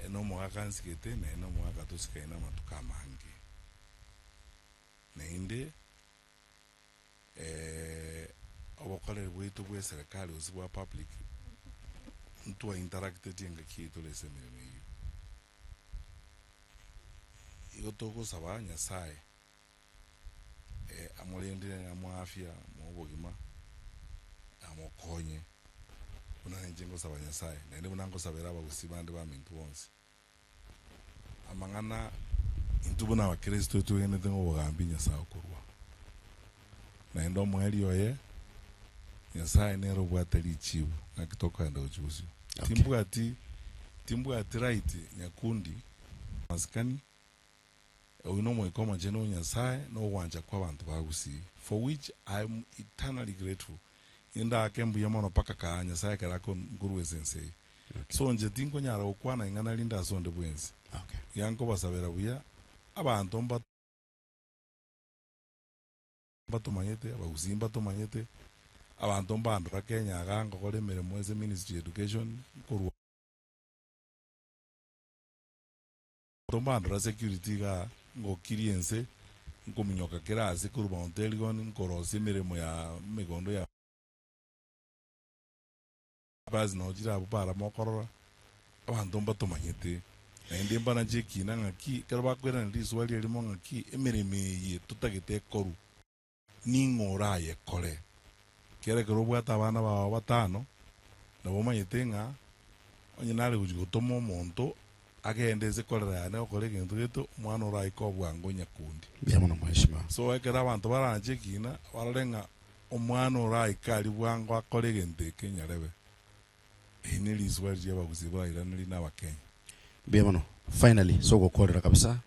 no mwaka nsikete na no mwaka tusikaina matuka mangi nainde obokole bwitu bwe serikali usibwa public mtu wa interacted yenga kitu lesemere hiyo iyo toko saba nyasaye amulindire na mwafya mubugima amokonye una njengo saba nyasaye na ndi bunango sabera abagusibande ba mintu bonse amangana intubuna abakristo tuwene tengo bugambi nyasaye kurwa na ndo mweli oye nyasaye nero bwatali chibu nakitoka ndo chuzi timbu ati right nyakundi maskani uno mwekoma jeno nyasaye no wanja kwa bantu bagusi for which I'm eternally grateful inda akembu yamono paka ka nyasaye karako nguruwe sensei so nje tinko nyara okwana ingana linda sonde bwenzi yanko basabera buya abantu batumanyete abaguzimba tumanyete abantu mbandura Kenya agango kole mirimo eze ministry education kurwa tombandura security ga ngokiriense ngomunyoka kirase kurba onteligon nkorosi mirimo ya migondo ya bazi no jira bupara mokorora abantu batumanyete na ndi mbana jeki na ngaki karba kwera ndi swali elimo ngaki emirime ye tutagete koru ningora ye kole kere kurubwata abana bawe batano nabo manyitenga onye nari kujutomo monto agendeze kolera yana okore kintu gitu mwana uraiko bwango nyakundi byamuna mweshima so ekera abantu baranje kina bararenga omwana uraikali bwango akore gente kenyarebe ini liswali ya baguziba iranili na bakenya byamuna finally so gokorera kabisa